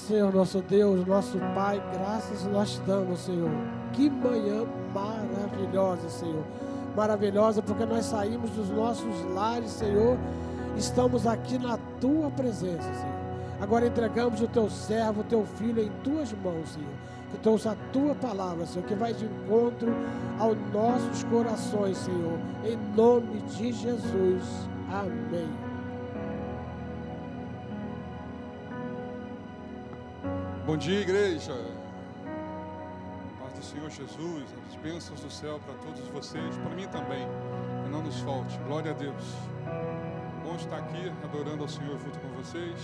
Senhor, nosso Deus, nosso Pai, graças nós te damos, Senhor. Que manhã maravilhosa, Senhor. Maravilhosa porque nós saímos dos nossos lares, Senhor. Estamos aqui na Tua presença, Senhor. Agora entregamos o Teu servo, o Teu filho em Tuas mãos, Senhor. Que trouxe a Tua palavra, Senhor, que vai de encontro aos nossos corações, Senhor. Em nome de Jesus. Amém. Bom dia, igreja. Paz do Senhor Jesus, as bênçãos do céu para todos vocês, para mim também, que não nos falte. Glória a Deus. Bom estar aqui adorando ao Senhor junto com vocês.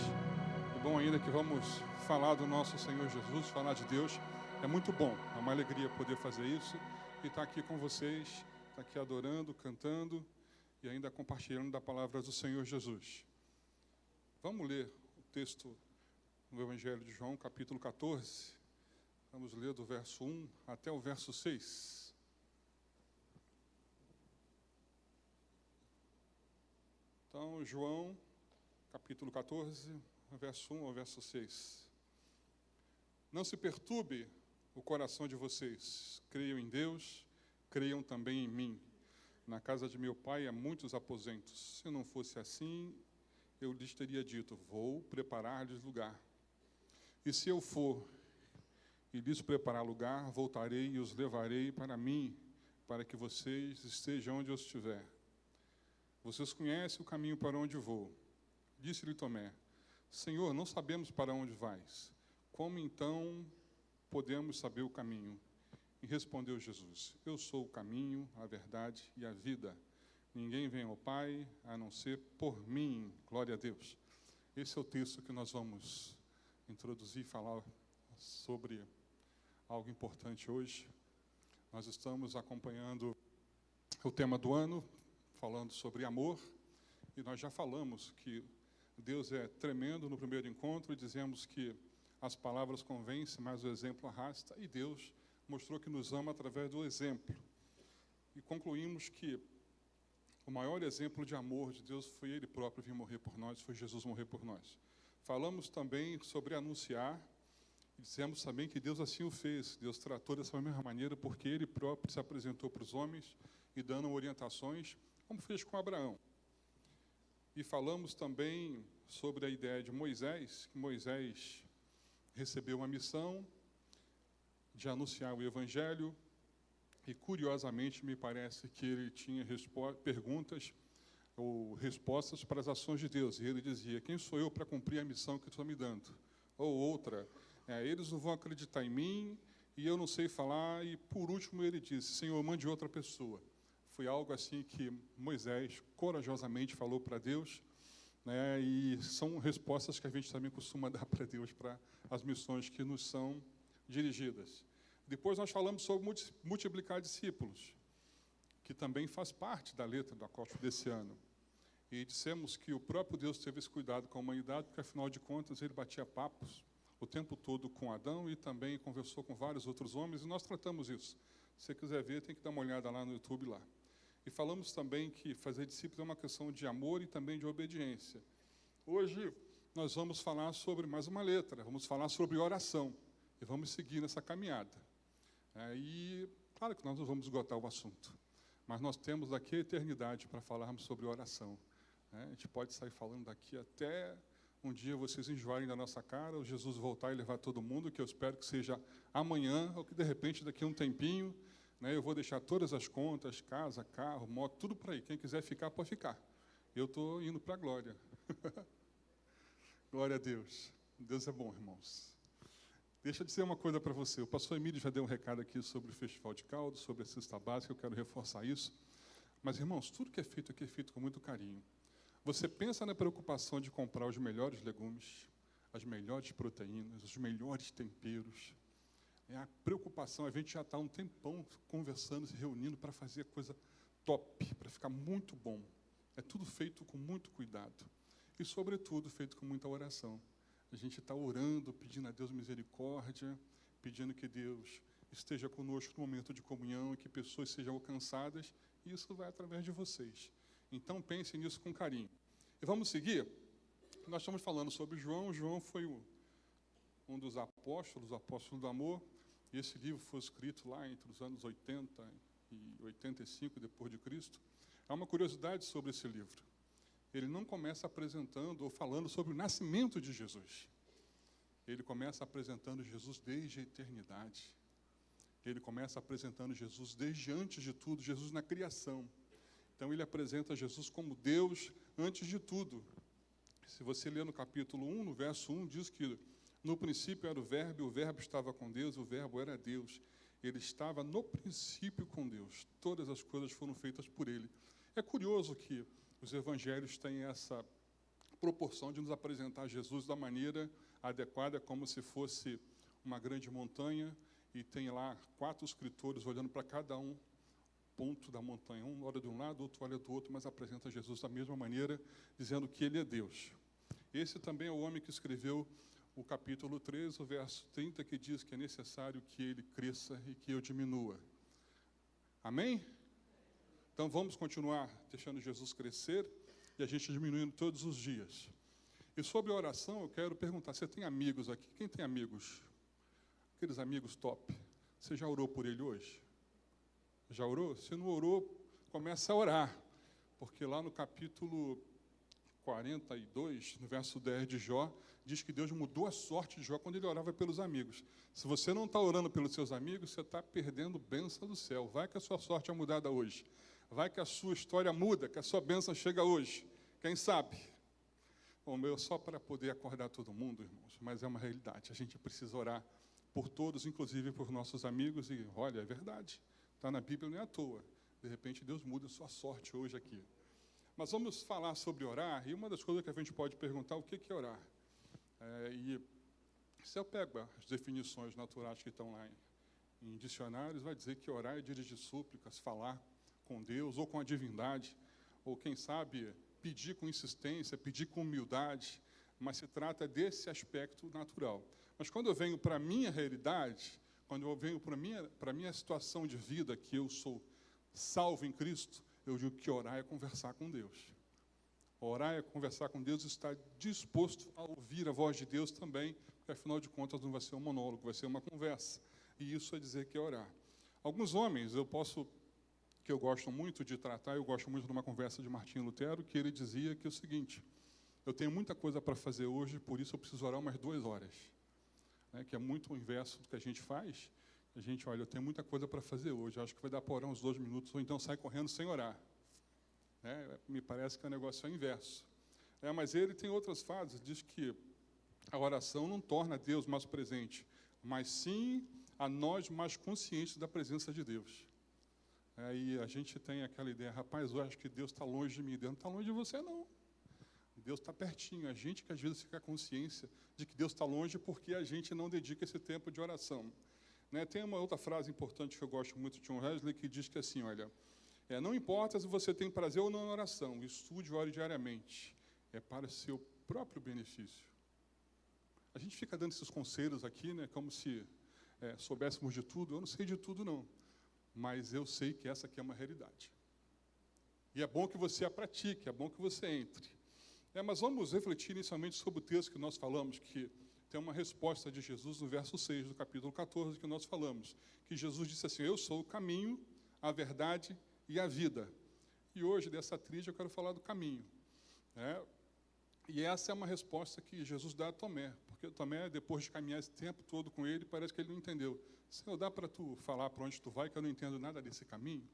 É bom ainda que vamos falar do nosso Senhor Jesus, falar de Deus. É muito bom, é uma alegria poder fazer isso e estar aqui com vocês, estar aqui adorando, cantando e ainda compartilhando da palavra do Senhor Jesus. Vamos ler o texto no Evangelho de João, capítulo 14. Vamos ler do verso 1 até o verso 6. Então, João, capítulo 14, verso 1 ao verso 6. Não se perturbe o coração de vocês. Creiam em Deus, creiam também em mim. Na casa de meu pai há muitos aposentos. Se não fosse assim, eu lhes teria dito, vou preparar-lhes lugar. E se eu for e lhes preparar lugar, voltarei e os levarei para mim, para que vocês estejam onde eu estiver. Vocês conhecem o caminho para onde vou. Disse-lhe Tomé, Senhor, não sabemos para onde vais. Como então podemos saber o caminho? E respondeu Jesus, eu sou o caminho, a verdade e a vida. Ninguém vem ao Pai a não ser por mim. Glória a Deus. Esse é o texto que nós vamos introduzir e falar sobre algo importante hoje. Nós estamos acompanhando o tema do ano, falando sobre amor, e nós já falamos que Deus é tremendo no primeiro encontro, e dizemos que as palavras convencem, mas o exemplo arrasta, e Deus mostrou que nos ama através do exemplo. E concluímos que o maior exemplo de amor de Deus foi Ele próprio vir morrer por nós, foi Jesus morrer por nós. Falamos também sobre anunciar, e dissemos também que Deus assim o fez. Deus tratou dessa mesma maneira, porque Ele próprio se apresentou para os homens e dando orientações, como fez com Abraão. E falamos também sobre a ideia de Moisés, que Moisés recebeu uma missão de anunciar o Evangelho, e curiosamente me parece que ele tinha perguntas ou respostas para as ações de Deus. E ele dizia, quem sou eu para cumprir a missão que tu está me dando? Ou outra, eles não vão acreditar em mim e eu não sei falar. E por último ele disse, Senhor, mande outra pessoa. Foi algo assim que Moisés corajosamente falou para Deus, né, e são respostas que a gente também costuma dar para Deus, para as missões que nos são dirigidas. Depois nós falamos sobre multiplicar discípulos, que também faz parte da letra do acóstico desse ano. E dissemos que o próprio Deus teve esse cuidado com a humanidade, porque, afinal de contas, ele batia papos o tempo todo com Adão e também conversou com vários outros homens, e nós tratamos isso. Se você quiser ver, tem que dar uma olhada lá no YouTube lá. E falamos também que fazer discípulos é uma questão de amor e também de obediência. Hoje, nós vamos falar sobre mais uma letra, vamos falar sobre oração, e vamos seguir nessa caminhada. E, claro que nós não vamos esgotar o assunto, mas nós temos daqui a eternidade para falarmos sobre oração. A gente pode sair falando daqui até um dia vocês enjoarem da nossa cara, o Jesus voltar e levar todo mundo, que eu espero que seja amanhã, ou que de repente daqui a um tempinho, eu vou deixar todas as contas, casa, carro, moto, tudo para aí. Quem quiser ficar, pode ficar. Eu estou indo para a glória. Glória a Deus. Deus é bom, irmãos. Deixa eu dizer uma coisa para você. O pastor Emílio já deu um recado aqui sobre o Festival de Caldo, sobre a cesta básica, eu quero reforçar isso. Mas, irmãos, tudo que é feito aqui é feito com muito carinho. Você pensa na preocupação de comprar os melhores legumes, as melhores proteínas, os melhores temperos. A preocupação, a gente já está um tempão conversando, se reunindo para fazer coisa top, para ficar muito bom. É tudo feito com muito cuidado. E, sobretudo, feito com muita oração. A gente está orando, pedindo a Deus misericórdia, pedindo que Deus esteja conosco no momento de comunhão e que pessoas sejam alcançadas, e isso vai através de vocês. Então, pensem nisso com carinho. E vamos seguir? Nós estamos falando sobre João. João foi um dos apóstolos, o apóstolo do amor, e esse livro foi escrito lá entre os anos 80 e 85 depois de Cristo. Há uma curiosidade sobre esse livro. Ele não começa apresentando ou falando sobre o nascimento de Jesus. Ele começa apresentando Jesus desde a eternidade. Ele começa apresentando Jesus desde antes de tudo, Jesus na criação. Então ele apresenta Jesus como Deus antes de tudo. Se você ler no capítulo 1, no verso 1, diz que no princípio era o verbo estava com Deus, o verbo era Deus. Ele estava no princípio com Deus. Todas as coisas foram feitas por ele. É curioso que os evangelhos têm essa proporção de nos apresentar Jesus da maneira adequada, como se fosse uma grande montanha, e tem lá 4 escritores olhando para cada ponto da montanha. Um olha de um lado, outro olha do outro, mas apresenta Jesus da mesma maneira, dizendo que ele é Deus. Esse também é o homem que escreveu o capítulo 3, o verso 30, que diz que é necessário que ele cresça e que eu diminua. Amém? Então vamos continuar deixando Jesus crescer e a gente diminuindo todos os dias. E sobre a oração, eu quero perguntar, você tem amigos aqui? Quem tem amigos? Aqueles amigos top. Você já orou por ele hoje? Já orou? Se não orou, começa a orar. Porque lá no capítulo 42, no verso 10 de Jó, diz que Deus mudou a sorte de Jó quando ele orava pelos amigos. Se você não está orando pelos seus amigos, você está perdendo bênção do céu. Vai que a sua sorte é mudada hoje. Vai que a sua história muda, que a sua bênção chega hoje. Quem sabe? Bom, meu, só para poder acordar todo mundo, irmãos, mas é uma realidade. A gente precisa orar por todos, inclusive por nossos amigos. E, olha, é verdade. Está na Bíblia, não é à toa. De repente, Deus muda a sua sorte hoje aqui. Mas vamos falar sobre orar, e uma das coisas que a gente pode perguntar, o que é orar? E se eu pego as definições naturais que estão lá em dicionários, vai dizer que orar é dirigir súplicas, falar com Deus, ou com a divindade, ou quem sabe, pedir com insistência, pedir com humildade, mas se trata desse aspecto natural. Mas quando eu venho para a minha realidade, quando eu venho para a minha situação de vida, que eu sou salvo em Cristo, eu digo que orar é conversar com Deus. Orar é conversar com Deus e estar disposto a ouvir a voz de Deus também, porque afinal de contas não vai ser um monólogo, vai ser uma conversa. E isso é dizer que é orar. Alguns homens, que eu gosto muito de tratar, eu gosto muito de uma conversa de Martinho Lutero, que ele dizia que é o seguinte: eu tenho muita coisa para fazer hoje, por isso eu preciso orar umas 2 horas. Que é muito o inverso do que a gente faz. A gente, olha, eu tenho muita coisa para fazer hoje, acho que vai dar para orar uns 2 minutos, ou então sai correndo sem orar. Me parece que o negócio é o inverso. Mas ele tem outras fases, diz que a oração não torna Deus mais presente, mas sim a nós mais conscientes da presença de Deus. E a gente tem aquela ideia, rapaz, eu acho que Deus está longe de mim. Deus não está longe de você, não. Deus está pertinho. A gente que às vezes fica a consciência de que Deus está longe porque a gente não dedica esse tempo de oração. Tem uma outra frase importante que eu gosto muito de John Wesley, que diz que assim, olha, não importa se você tem prazer ou não na oração, estude e ore diariamente. É para seu próprio benefício. A gente fica dando esses conselhos aqui, como se soubéssemos de tudo. Eu não sei de tudo, não. Mas eu sei que essa aqui é uma realidade. E é bom que você a pratique, é bom que você entre. Mas vamos refletir inicialmente sobre o texto que nós falamos, que tem uma resposta de Jesus no verso 6 do capítulo 14 que nós falamos, que Jesus disse assim: eu sou o caminho, a verdade e a vida. E hoje, dessa tríade, eu quero falar do caminho. E essa é uma resposta que Jesus dá a Tomé, porque Tomé, depois de caminhar esse tempo todo com ele, parece que ele não entendeu. Senhor, dá para tu falar para onde tu vai, que eu não entendo nada desse caminho?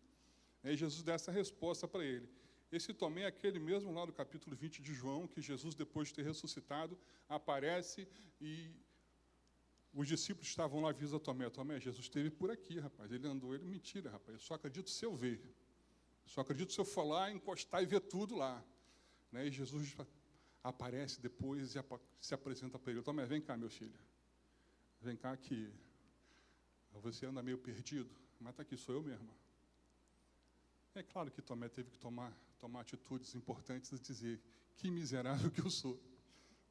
E Jesus dá essa resposta para ele. Esse Tomé é aquele mesmo lá do capítulo 20 de João, que Jesus, depois de ter ressuscitado, aparece e os discípulos estavam lá, avisa Tomé: Tomé, Jesus esteve por aqui, rapaz, ele andou. Ele: mentira, rapaz, eu só acredito se eu ver. Só acredito se eu for lá, encostar e ver tudo lá. E Jesus aparece depois e se apresenta para ele: Tomé, vem cá, meu filho. Vem cá que você anda meio perdido, mas está aqui, sou eu mesmo. É claro que Tomé teve que tomar atitudes importantes e dizer: que miserável que eu sou.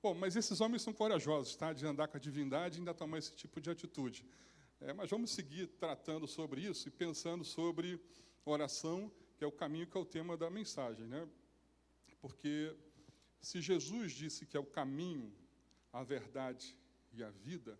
Bom, mas esses homens são corajosos, tá? De andar com a divindade e ainda tomar esse tipo de atitude. Mas vamos seguir tratando sobre isso e pensando sobre oração, que é o caminho, que é o tema da mensagem, Porque se Jesus disse que é o caminho, a verdade e a vida,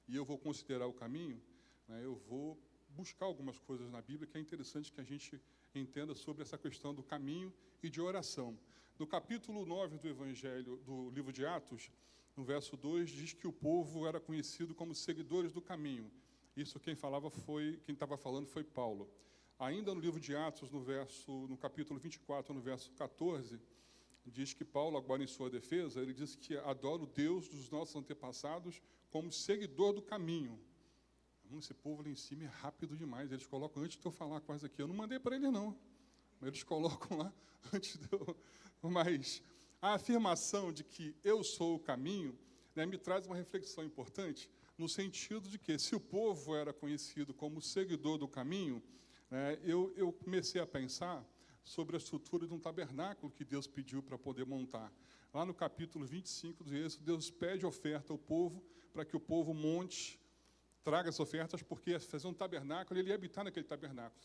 e eu vou considerar o caminho, né, eu vou buscar algumas coisas na Bíblia que é interessante que a gente entenda sobre essa questão do caminho e de oração. No capítulo 9 do Evangelho, do livro de Atos, no verso 2, diz que o povo era conhecido como seguidores do caminho. Isso quem estava falando foi Paulo. Ainda no livro de Atos, no capítulo 24, no verso 14, diz que Paulo, agora em sua defesa, ele diz que adora o Deus dos nossos antepassados como seguidor do caminho. Esse povo ali em cima é rápido demais. Eles colocam, antes de eu falar quase aqui, eu não mandei para eles, não. Eles colocam lá antes de eu... Mas a afirmação de que eu sou o caminho, né, me traz uma reflexão importante, no sentido de que, se o povo era conhecido como seguidor do caminho, né, eu comecei a pensar sobre a estrutura de um tabernáculo que Deus pediu para poder montar. Lá no capítulo 25 do Êxodo, Deus pede oferta ao povo, para que o povo monte, traga as ofertas, porque fazer um tabernáculo, ele ia habitar naquele tabernáculo.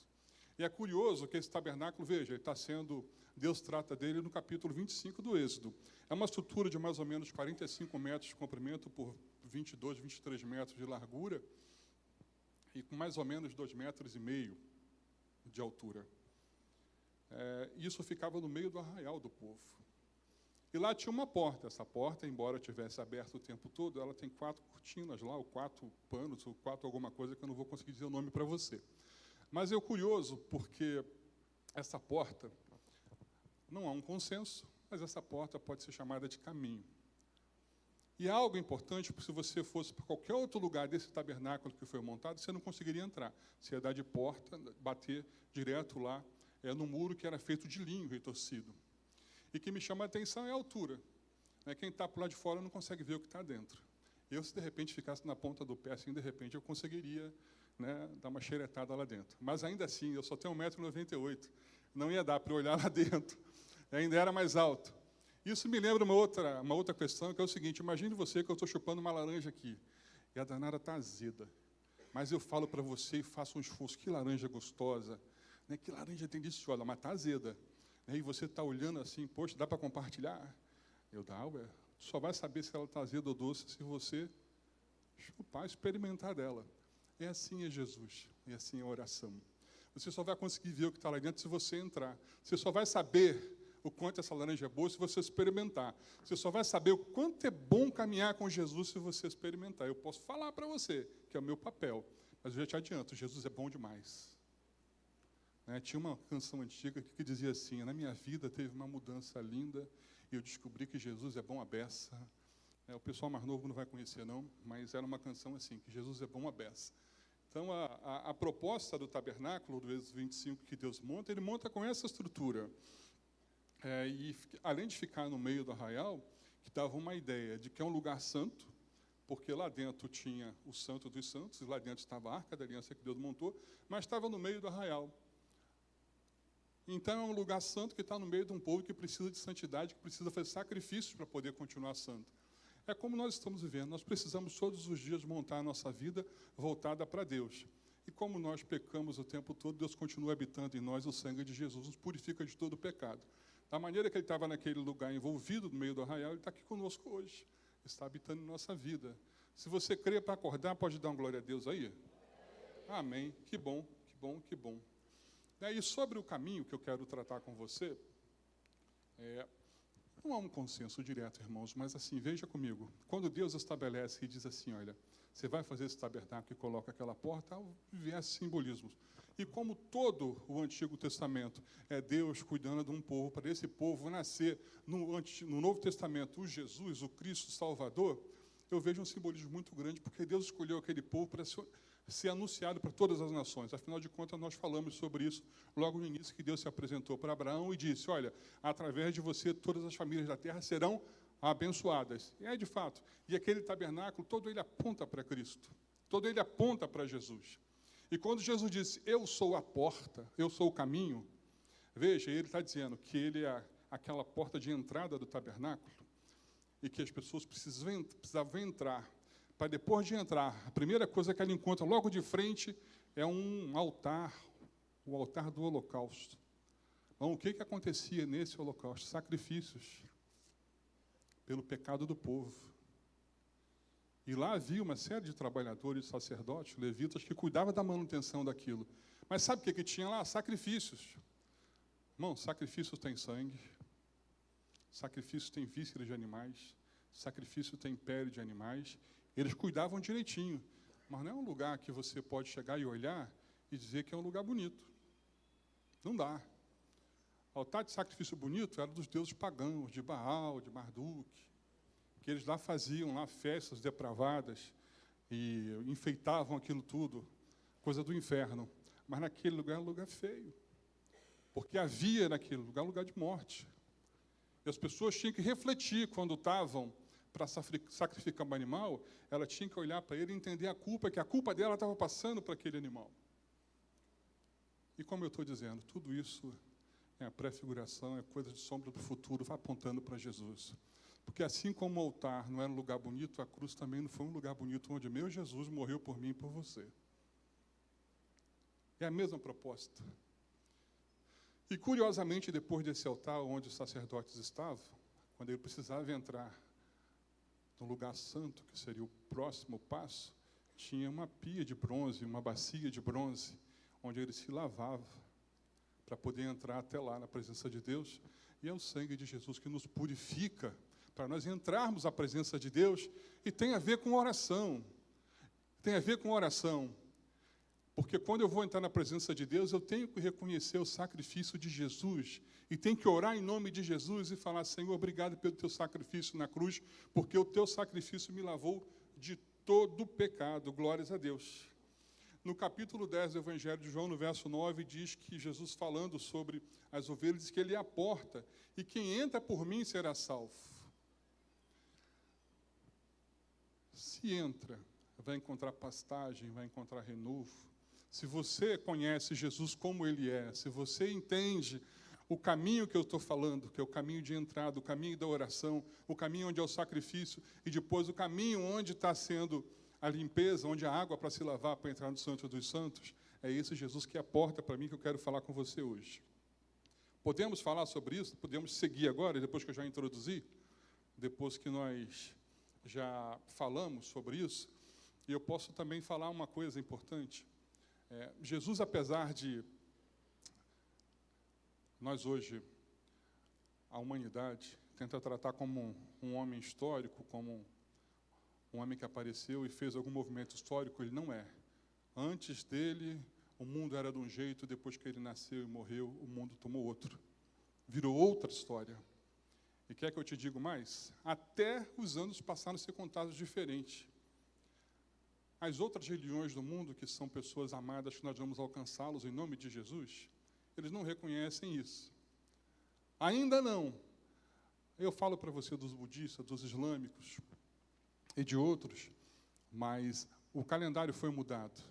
E é curioso que esse tabernáculo, veja, ele está sendo, Deus trata dele no capítulo 25 do Êxodo. É uma estrutura de mais ou menos 45 metros de comprimento por 22, 23 metros de largura e com mais ou menos 2,5 metros de altura. Isso ficava no meio do arraial do povo. E lá tinha uma porta. Essa porta, embora tivesse aberto o tempo todo, ela tem 4 cortinas lá, ou 4 panos, ou 4 alguma coisa que eu não vou conseguir dizer o nome para você. Mas é curioso, porque essa porta, não há um consenso, mas essa porta pode ser chamada de caminho. E é algo importante, porque se você fosse para qualquer outro lugar desse tabernáculo que foi montado, você não conseguiria entrar. Você ia dar de porta, bater direto lá, no muro que era feito de linho retorcido. E o que me chama a atenção é a altura. Quem está por lá de fora não consegue ver o que está dentro. Eu, se de repente ficasse na ponta do pé, assim, de repente eu conseguiria, né, dar uma xeretada lá dentro. Mas ainda assim, eu só tenho 1,98 m, não ia dar para olhar lá dentro. Ainda era mais alto. Isso me lembra uma outra questão, que é o seguinte: imagine você que eu estou chupando uma laranja aqui, e a danada está azeda. Mas eu falo para você e faço um esforço, que laranja gostosa, né, que laranja deliciosa, mas está azeda. E você está olhando assim, poxa, dá para compartilhar? Eu dá, só vai saber se ela está azeda ou doce se você chupar, experimentar dela. É assim é Jesus, é assim é a oração. Você só vai conseguir ver o que está lá dentro se você entrar. Você só vai saber o quanto essa laranja é boa se você experimentar. Você só vai saber o quanto é bom caminhar com Jesus se você experimentar. Eu posso falar para você, que é o meu papel, mas eu já te adianto, Jesus é bom demais. Tinha uma canção antiga que dizia assim: na minha vida teve uma mudança linda e eu descobri que Jesus é bom à beça. O pessoal mais novo não vai conhecer, não, mas era uma canção assim, que Jesus é bom à beça. Então, a proposta do tabernáculo, do Êxodo 25, que Deus monta, ele monta com essa estrutura. E, além de ficar no meio do arraial, que dava uma ideia de que é um lugar santo, porque lá dentro tinha o Santo dos Santos, e lá dentro estava a Arca da Aliança que Deus montou, mas estava no meio do arraial. Então, é um lugar santo que está no meio de um povo que precisa de santidade, que precisa fazer sacrifícios para poder continuar santo. É como nós estamos vivendo. Nós precisamos todos os dias montar a nossa vida voltada para Deus. E como nós pecamos o tempo todo, Deus continua habitando em nós. O sangue de Jesus nos purifica de todo o pecado. Da maneira que Ele estava naquele lugar envolvido no meio do arraial, Ele está aqui conosco hoje. Está habitando em nossa vida. Se você crê para acordar, pode dar uma glória a Deus aí? Amém. Que bom, que bom, que bom. E sobre o caminho que eu quero tratar com você, não há um consenso direto, irmãos, mas assim, veja comigo. Quando Deus estabelece e diz assim, olha, você vai fazer esse tabernáculo e coloca aquela porta, vier simbolismos. E como todo o Antigo Testamento é Deus cuidando de um povo, para esse povo nascer no Novo Testamento, o Jesus, o Cristo Salvador, eu vejo um simbolismo muito grande, porque Deus escolheu aquele povo para ser anunciado para todas as nações. Afinal de contas, nós falamos sobre isso logo no início, que Deus se apresentou para Abraão e disse, olha, através de você, todas as famílias da terra serão abençoadas. E de fato. E aquele tabernáculo, todo ele aponta para Cristo. Todo ele aponta para Jesus. E quando Jesus disse, eu sou a porta, eu sou o caminho, veja, ele está dizendo que ele é aquela porta de entrada do tabernáculo e que as pessoas precisavam entrar. Para depois de entrar, a primeira coisa que ela encontra logo de frente é um altar, o altar do holocausto. Então, o que acontecia nesse holocausto? Sacrifícios pelo pecado do povo. E lá havia uma série de trabalhadores, sacerdotes, levitas, que cuidavam da manutenção daquilo. Mas sabe o que tinha lá? Sacrifícios. Irmão, sacrifício tem sangue, sacrifício tem vísceras de animais, sacrifício tem pele de animais. Eles cuidavam direitinho, mas não é um lugar que você pode chegar e olhar e dizer que é um lugar bonito. Não dá. O altar de sacrifício bonito era dos deuses pagãos, de Baal, de Marduk, que eles lá faziam lá festas depravadas e enfeitavam aquilo tudo, coisa do inferno. Mas naquele lugar era um lugar feio, porque havia naquele lugar um lugar de morte. E as pessoas tinham que refletir quando estavam para sacrificar um animal, ela tinha que olhar para ele e entender a culpa, que a culpa dela estava passando para aquele animal. E como eu estou dizendo, tudo isso é a prefiguração, é coisa de sombra do futuro, vai apontando para Jesus. Porque assim como o altar não era um lugar bonito, a cruz também não foi um lugar bonito onde meu Jesus morreu por mim e por você. É a mesma proposta. E, curiosamente, depois desse altar onde os sacerdotes estavam, quando ele precisava entrar no lugar santo, que seria o próximo passo, tinha uma pia de bronze, uma bacia de bronze, onde ele se lavava para poder entrar até lá na presença de Deus. E é o sangue de Jesus que nos purifica para nós entrarmos à presença de Deus, e tem a ver com oração. Tem a ver com oração. Porque quando eu vou entrar na presença de Deus, eu tenho que reconhecer o sacrifício de Jesus, e tenho que orar em nome de Jesus e falar: Senhor, obrigado pelo teu sacrifício na cruz, porque o teu sacrifício me lavou de todo o pecado. Glórias a Deus. No capítulo 10 do Evangelho de João, no verso 9, diz que Jesus, falando sobre as ovelhas, diz que ele é a porta, e quem entra por mim será salvo. Se entra, vai encontrar pastagem, vai encontrar renovo. Se você conhece Jesus como ele é, se você entende o caminho que eu estou falando, que é o caminho de entrada, o caminho da oração, o caminho onde é o sacrifício, e depois o caminho onde está sendo a limpeza, onde a água para se lavar, para entrar no Santo dos Santos, é esse Jesus que é a porta para mim, que eu quero falar com você hoje. Podemos falar sobre isso? Podemos seguir agora, depois que eu já introduzi? Depois que nós já falamos sobre isso? E eu posso também falar uma coisa importante. Jesus, apesar de nós hoje, a humanidade, tenta tratar como um homem histórico, como um homem que apareceu e fez algum movimento histórico, ele não é. Antes dele, o mundo era de um jeito, depois que ele nasceu e morreu, o mundo tomou outro. Virou outra história. E quer que eu te diga mais? Até os anos passaram a ser contados diferente. As outras religiões do mundo, que são pessoas amadas, que nós vamos alcançá-los em nome de Jesus, eles não reconhecem isso. Ainda não. Eu falo para você dos budistas, dos islâmicos e de outros, mas o calendário foi mudado.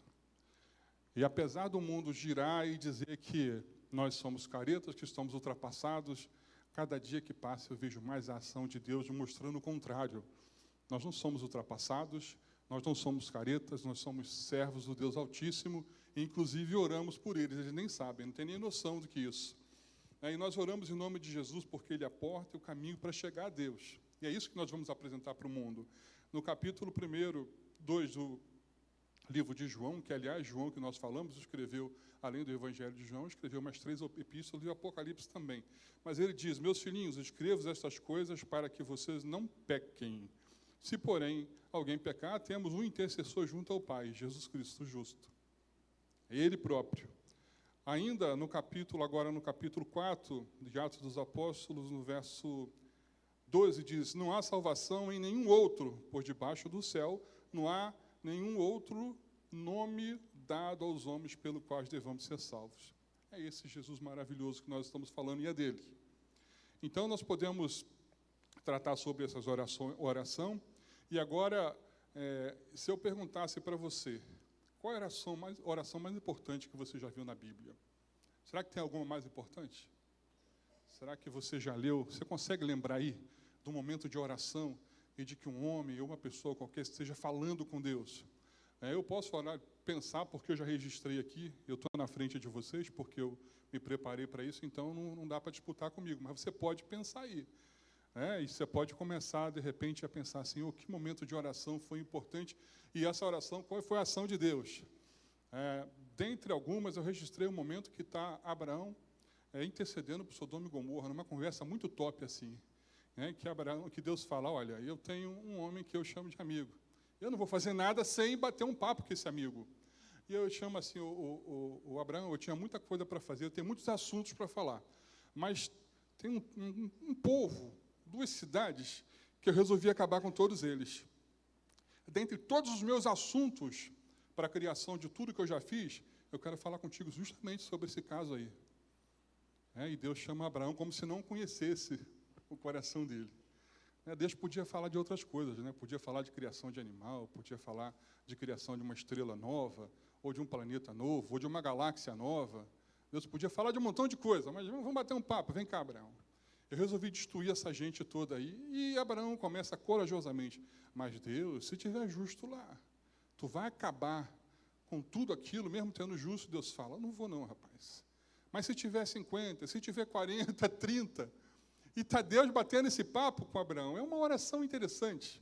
E apesar do mundo girar e dizer que nós somos caretas, que estamos ultrapassados, cada dia que passa eu vejo mais a ação de Deus mostrando o contrário. Nós não somos ultrapassados, nós não somos caretas, nós somos servos do Deus Altíssimo, e inclusive oramos por eles nem sabem, não têm nem noção do que isso. E nós oramos em nome de Jesus porque Ele é a porta e o caminho para chegar a Deus. E é isso que nós vamos apresentar para o mundo. No capítulo 1, 2 do livro de João, que, aliás, João, que nós falamos, escreveu, além do Evangelho de João, escreveu mais 3 epístolas e o Apocalipse também. Mas ele diz: meus filhinhos, escrevo estas coisas para que vocês não pequem. Se, porém, alguém pecar, temos um intercessor junto ao Pai, Jesus Cristo justo. É Ele próprio. Ainda no capítulo 4 de Atos dos Apóstolos, no verso 12, diz: não há salvação em nenhum outro, pois debaixo do céu não há nenhum outro nome dado aos homens pelo qual devamos ser salvos. É esse Jesus maravilhoso que nós estamos falando e é dele. Então, nós podemos tratar sobre essas oração. E agora, se eu perguntasse para você, qual é a oração mais importante que você já viu na Bíblia? Será que tem alguma mais importante? Será que você já leu? Você consegue lembrar aí do momento de oração e de que um homem ou uma pessoa qualquer esteja falando com Deus? Eu posso pensar, porque eu já registrei aqui, eu estou na frente de vocês, porque eu me preparei para isso, então não dá para disputar comigo, mas você pode pensar aí. E você pode começar, de repente, a pensar assim, que momento de oração foi importante, e essa oração, qual foi a ação de Deus? Dentre algumas, eu registrei um momento que está Abraão intercedendo por Sodoma e Gomorra, numa conversa muito top assim, que Deus fala, olha, eu tenho um homem que eu chamo de amigo, eu não vou fazer nada sem bater um papo com esse amigo. E eu chamo assim, o Abraão, eu tinha muita coisa para fazer, eu tenho muitos assuntos para falar, mas tem um povo, 2 cidades, que eu resolvi acabar com todos eles. Dentre todos os meus assuntos para a criação de tudo que eu já fiz, eu quero falar contigo justamente sobre esse caso aí. E Deus chama Abraão como se não conhecesse o coração dele. Deus podia falar de outras coisas, podia falar de criação de animal, podia falar de criação de uma estrela nova, ou de um planeta novo, ou de uma galáxia nova. Deus podia falar de um montão de coisa, mas vamos bater um papo, vem cá, Abraão. Eu resolvi destruir essa gente toda aí, e Abraão começa corajosamente, mas Deus, se tiver justo lá, tu vai acabar com tudo aquilo, mesmo tendo justo? Deus fala, não vou não, rapaz. Mas se tiver 50, se tiver 40, 30, e está Deus batendo esse papo com Abraão, é uma oração interessante,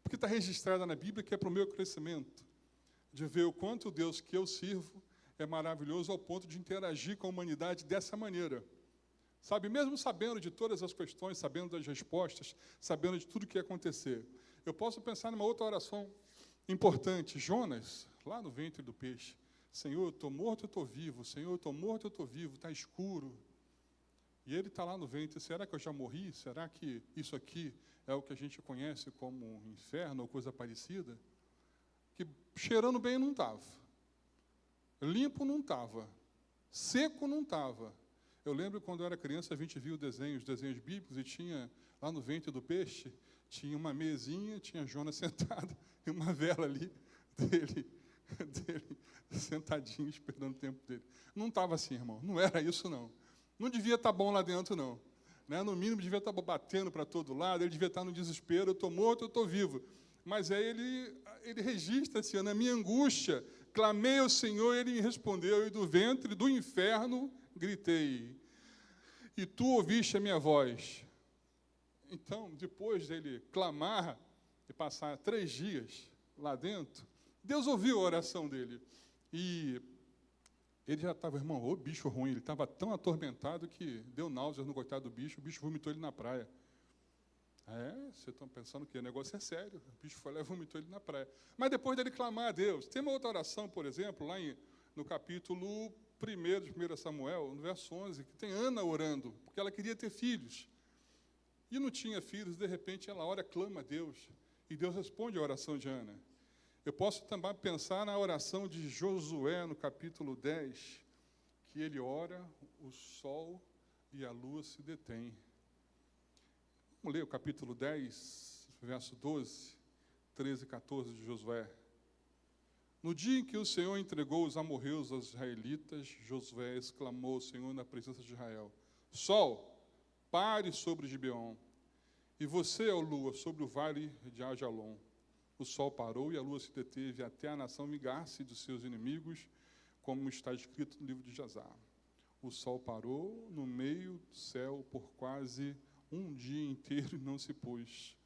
porque está registrada na Bíblia que é para o meu crescimento, de ver o quanto o Deus que eu sirvo é maravilhoso ao ponto de interagir com a humanidade dessa maneira. Sabe, mesmo sabendo de todas as questões, sabendo das respostas, sabendo de tudo que ia acontecer, eu posso pensar numa outra oração importante. Jonas, lá no ventre do peixe, Senhor, eu estou morto, eu estou vivo, Senhor, eu estou morto, eu estou vivo, está escuro. E ele está lá no ventre, será que eu já morri? Será que isso aqui é o que a gente conhece como um inferno ou coisa parecida? Que cheirando bem não estava, limpo não estava, seco não estava. Eu lembro quando eu era criança, a gente via os desenhos bíblicos, e tinha, lá no ventre do peixe, tinha uma mesinha, tinha Jonas sentado, e uma vela ali, dele sentadinho, esperando o tempo dele. Não estava assim, irmão, não era isso, não. Não devia estar bom lá dentro, não. No mínimo, devia estar batendo para todo lado, ele devia estar no desespero, eu estou morto, eu estou vivo. Mas aí ele registra assim, na minha angústia, clamei ao Senhor, ele me respondeu, e do ventre do inferno gritei, e tu ouviste a minha voz. Então, depois dele clamar e passar 3 dias lá dentro, Deus ouviu a oração dele. E ele já estava, irmão, bicho ruim, ele estava tão atormentado que deu náuseas no coitado do bicho, o bicho vomitou ele na praia. Vocês estão pensando que o negócio é sério, o bicho foi lá e vomitou ele na praia. Mas depois dele clamar a Deus, tem uma outra oração, por exemplo, lá no capítulo 1 de 1 Samuel, no verso 11, que tem Ana orando, porque ela queria ter filhos. E não tinha filhos, de repente ela ora, clama a Deus, e Deus responde a oração de Ana. Eu posso também pensar na oração de Josué, no capítulo 10, que ele ora, o sol e a lua se detêm. Vamos ler o capítulo 10, verso 12, 13 e 14 de Josué. No dia em que o Senhor entregou os amorreus aos israelitas, Josué exclamou ao Senhor na presença de Israel, Sol, pare sobre Gibeon, e você, ó lua, sobre o vale de Ajalon. O sol parou e a lua se deteve até a nação vingar-se dos seus inimigos, como está escrito no livro de Jazar. O sol parou no meio do céu por quase um dia inteiro e não se pôs.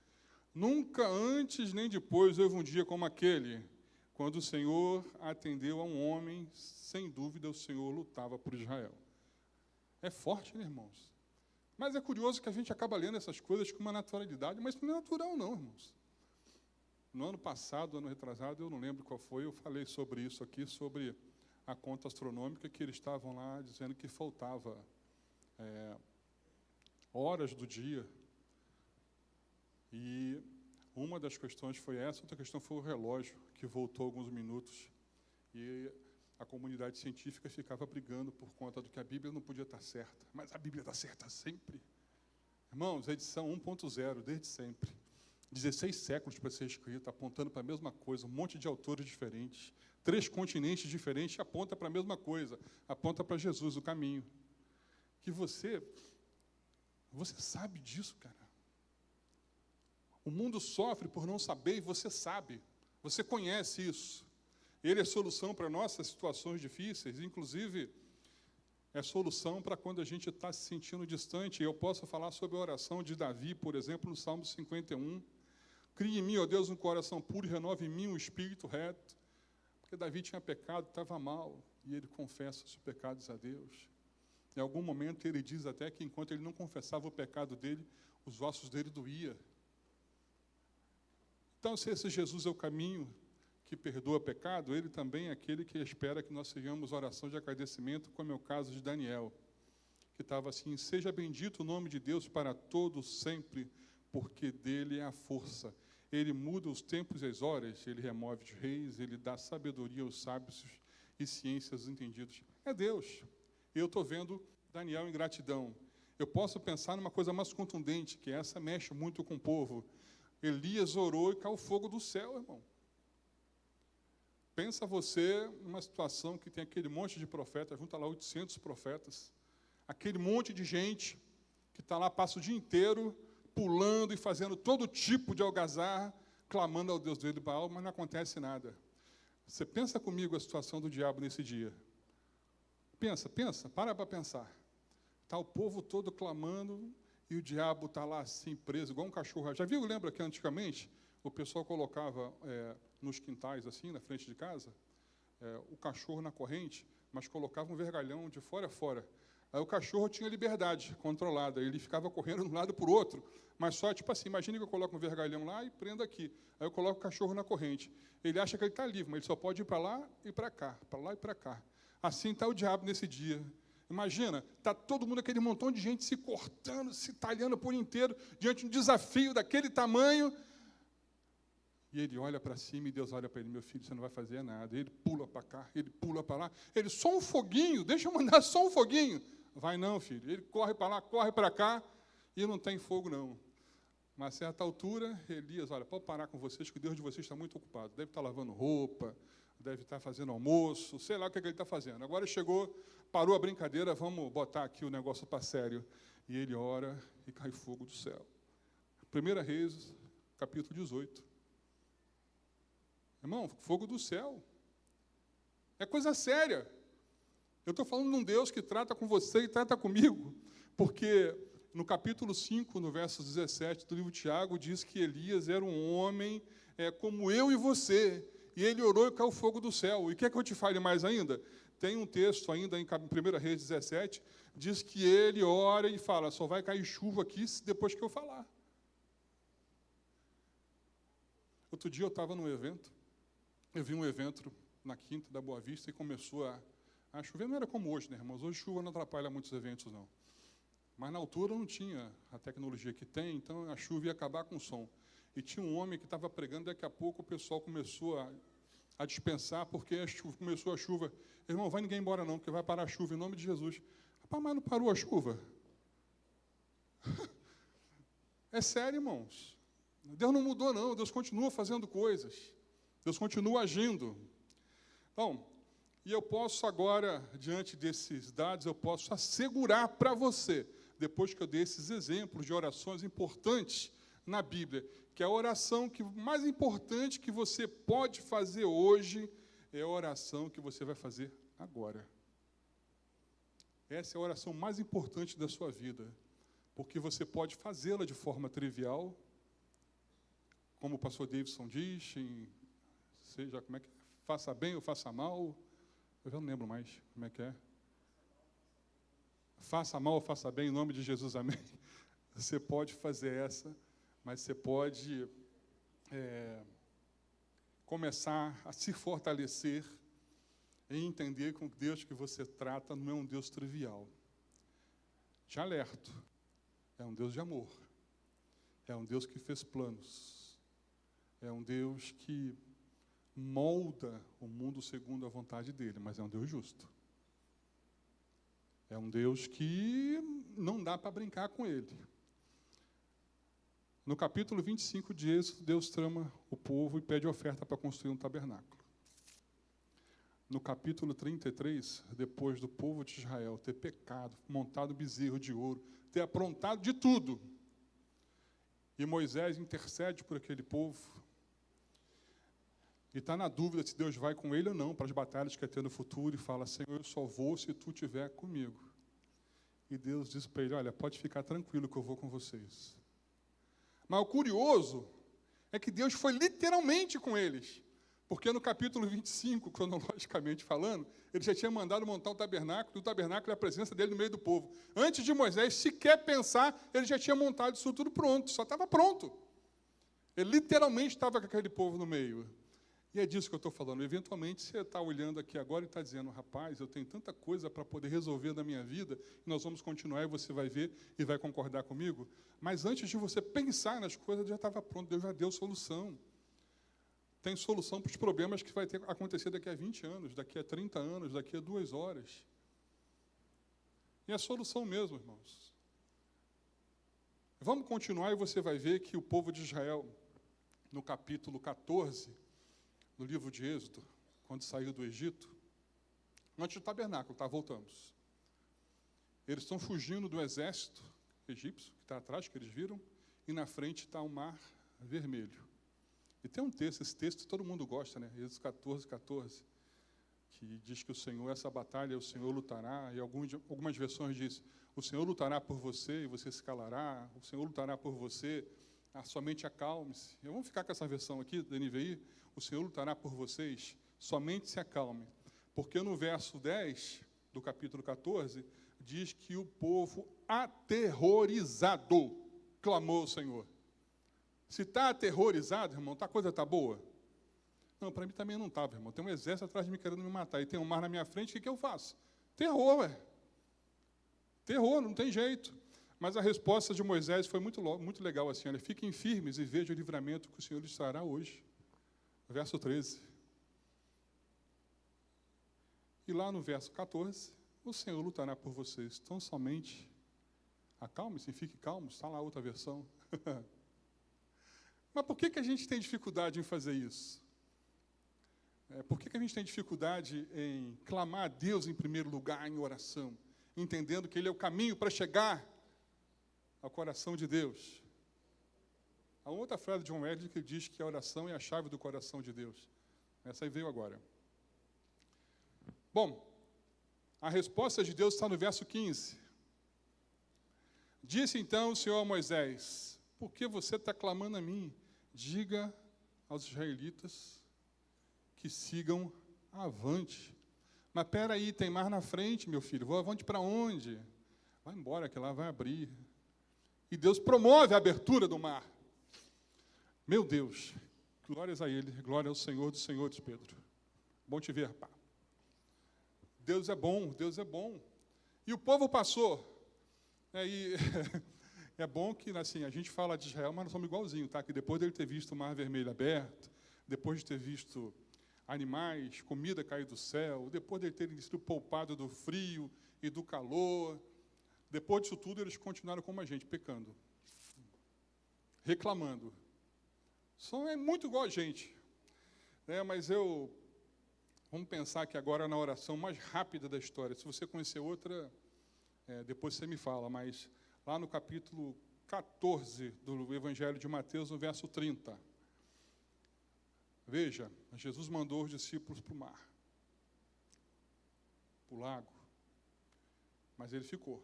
Nunca antes nem depois houve um dia como aquele, quando o Senhor atendeu a um homem, sem dúvida o Senhor lutava por Israel. É forte, né, irmãos? Mas é curioso que a gente acaba lendo essas coisas com uma naturalidade, mas não é natural não, irmãos. No ano passado, ano retrasado, eu não lembro qual foi, eu falei sobre isso aqui, sobre a conta astronômica, que eles estavam lá dizendo que faltava horas do dia. E uma das questões foi essa, outra questão foi o relógio, que voltou alguns minutos. E a comunidade científica ficava brigando por conta do que a Bíblia não podia estar certa. Mas a Bíblia está certa sempre. Irmãos, edição 1.0, desde sempre. 16 séculos para ser escrito, apontando para a mesma coisa, um monte de autores diferentes, 3 continentes diferentes, aponta para a mesma coisa, aponta para Jesus, o caminho. Que você sabe disso, cara. O mundo sofre por não saber e você sabe, você conhece isso. Ele é a solução para nossas situações difíceis, inclusive, é solução para quando a gente está se sentindo distante. Eu posso falar sobre a oração de Davi, por exemplo, no Salmo 51. Cria em mim, ó Deus, um coração puro e renova em mim um espírito reto. Porque Davi tinha pecado, estava mal, e ele confessa os pecados a Deus. Em algum momento ele diz até que enquanto ele não confessava o pecado dele, os ossos dele doía. Então, se esse Jesus é o caminho que perdoa pecado, ele também é aquele que espera que nós sejamos oração de agradecimento, como é o caso de Daniel, que estava assim: seja bendito o nome de Deus para todos sempre, porque dele é a força. Ele muda os tempos e as horas, ele remove os reis, ele dá sabedoria aos sábios e ciência aos entendidos. É Deus. Eu estou vendo Daniel em gratidão. Eu posso pensar numa coisa mais contundente, que essa mexe muito com o povo. Elias orou e caiu fogo do céu, irmão. Pensa você numa situação que tem aquele monte de profetas, junta lá 800 profetas, aquele monte de gente que está lá, passa o dia inteiro pulando e fazendo todo tipo de algazarra, clamando ao Deus dele, Baal, mas não acontece nada. Você pensa comigo a situação do diabo nesse dia. Pensa, para pensar. Está o povo todo clamando e o diabo está lá assim, preso, igual um cachorro. Já viu, lembra que antigamente o pessoal colocava nos quintais, assim, na frente de casa, o cachorro na corrente, mas colocava um vergalhão de fora a fora. Aí o cachorro tinha liberdade controlada, ele ficava correndo de um lado para o outro, mas só, tipo assim, imagine que eu coloco um vergalhão lá e prendo aqui. Aí eu coloco o cachorro na corrente. Ele acha que ele está livre, mas ele só pode ir para lá e para cá, para lá e para cá. Assim está o diabo nesse dia. Imagina, está todo mundo, aquele montão de gente se cortando, se talhando por inteiro, diante de um desafio daquele tamanho. E ele olha para cima e Deus olha para ele: meu filho, você não vai fazer nada. Ele pula para cá, ele pula para lá. Ele, só um foguinho, deixa eu mandar só um foguinho. Vai não, filho. Ele corre para lá, corre para cá, e não tem fogo, não. Mas a certa altura, Elias, olha, pode parar com vocês, que o Deus de vocês está muito ocupado. Deve estar lavando roupa, deve estar fazendo almoço, sei lá o que ele está fazendo. Agora chegou, parou a brincadeira, vamos botar aqui o negócio para sério. E ele ora e cai fogo do céu. 1 Reis, capítulo 18. Irmão, fogo do céu. É coisa séria. Eu estou falando de um Deus que trata com você e trata comigo, porque no capítulo 5, no verso 17 do livro de Tiago, diz que Elias era um homem como eu e você, e ele orou e caiu fogo do céu. E quer que eu te fale mais ainda? Tem um texto ainda em 1 Reis 17, diz que ele ora e fala: só vai cair chuva aqui depois que eu falar. Outro dia eu estava num evento, eu vi um evento na Quinta da Boa Vista e começou a chover. Não era como hoje, né, irmãos? Hoje chuva não atrapalha muitos eventos, não. Mas na altura não tinha a tecnologia que tem, então a chuva ia acabar com o som. E tinha um homem que estava pregando, daqui a pouco o pessoal começou a dispensar, porque começou a chuva. Irmão, vai ninguém embora não, porque vai parar a chuva, em nome de Jesus. Rapaz, mas não parou a chuva? É sério, irmãos. Deus não mudou, não. Deus continua fazendo coisas. Deus continua agindo. Então, e eu posso agora, diante desses dados, eu posso assegurar para você, depois que eu dei esses exemplos de orações importantes na Bíblia, que a oração mais importante que você pode fazer hoje é a oração que você vai fazer agora. Essa é a oração mais importante da sua vida, porque você pode fazê-la de forma trivial, como o pastor Davidson diz, seja como é que faça bem ou faça mal. Eu já não lembro mais como é que é. Faça mal ou faça bem, em nome de Jesus, amém. Você pode fazer essa, mas você pode começar a se fortalecer e entender que o Deus que você trata não é um Deus trivial. Te alerto, é um Deus de amor, é um Deus que fez planos, é um Deus que molda o mundo segundo a vontade dele, mas é um Deus justo. É um Deus que não dá para brincar com ele. No capítulo 25 de Êxodo, Deus trama o povo e pede oferta para construir um tabernáculo. No capítulo 33, depois do povo de Israel ter pecado, montado bezerro de ouro, ter aprontado de tudo, e Moisés intercede por aquele povo, e está na dúvida se Deus vai com ele ou não para as batalhas que vai ter no futuro, e fala, Senhor, eu só vou se tu estiver comigo. E Deus diz para ele, olha, pode ficar tranquilo que eu vou com vocês. Mas o curioso é que Deus foi literalmente com eles. Porque no capítulo 25, cronologicamente falando, ele já tinha mandado montar o tabernáculo, e o tabernáculo é a presença dele no meio do povo. Antes de Moisés sequer pensar, ele já tinha montado isso tudo pronto, só estava pronto. Ele literalmente estava com aquele povo no meio. E é disso que eu estou falando. Eventualmente, você está olhando aqui agora e está dizendo, rapaz, eu tenho tanta coisa para poder resolver na minha vida, e nós vamos continuar, e você vai ver e vai concordar comigo. Mas antes de você pensar nas coisas, já estava pronto, Deus já deu solução. Tem solução para os problemas que vai acontecer daqui a 20 anos, daqui a 30 anos, daqui a 2 horas. E é a solução mesmo, irmãos. Vamos continuar e você vai ver que o povo de Israel, no capítulo 14, no livro de Êxodo, quando saiu do Egito, antes do tabernáculo, tá? Voltamos. Eles estão fugindo do exército egípcio, que está atrás, que eles viram, e na frente está o Mar Vermelho. E tem um texto, esse texto todo mundo gosta, né? Êxodo 14, 14, que diz que o Senhor, essa batalha, o Senhor lutará, e algumas versões diz, o Senhor lutará por você e você se calará, o Senhor lutará por você, somente acalme-se. Vamos ficar com essa versão aqui, da NVI, o Senhor lutará por vocês, somente se acalme. Porque no verso 10 do capítulo 14, diz que o povo aterrorizado clamou ao Senhor. Se está aterrorizado, irmão, a coisa está boa? Não, para mim também não estava, irmão. Tem um exército atrás de mim querendo me matar, e tem um mar na minha frente, o que eu faço? Terror, ué. Terror, não tem jeito. Mas a resposta de Moisés foi muito legal assim, olha, fiquem firmes e vejam o livramento que o Senhor lhes trará hoje. Verso 13. E lá no verso 14, o Senhor lutará por vocês. Então, somente acalme-se, fique calmo, está lá outra versão. Mas por que a gente tem dificuldade em fazer isso? Por que a gente tem dificuldade em clamar a Deus em primeiro lugar, em oração, entendendo que Ele é o caminho para chegar ao coração de Deus? A outra frase de John Wesley que diz que a oração é a chave do coração de Deus. Essa aí veio agora. Bom, a resposta de Deus está no verso 15. Disse então o Senhor a Moisés, por que você está clamando a mim? Diga aos israelitas que sigam avante. Mas espera aí, tem mar na frente, meu filho. Vou avante para onde? Vai embora, que lá vai abrir. E Deus promove a abertura do mar. Meu Deus, glórias a Ele, glória ao Senhor dos Senhores, Pedro. Bom te ver, rapaz. Deus é bom, Deus é bom. E o povo passou. E é bom que assim, a gente fala de Israel, mas nós somos igualzinhos, tá? Que depois dele ter visto o Mar Vermelho aberto, depois de ter visto animais, comida cair do céu, depois de terem sido poupados do frio e do calor, depois disso tudo, eles continuaram como a gente, pecando, reclamando. Só é muito igual a gente. Mas vamos pensar aqui agora na oração mais rápida da história. Se você conhecer outra, depois você me fala, mas lá no capítulo 14 do Evangelho de Mateus, no verso 30. Veja, Jesus mandou os discípulos para o mar, para o lago, mas ele ficou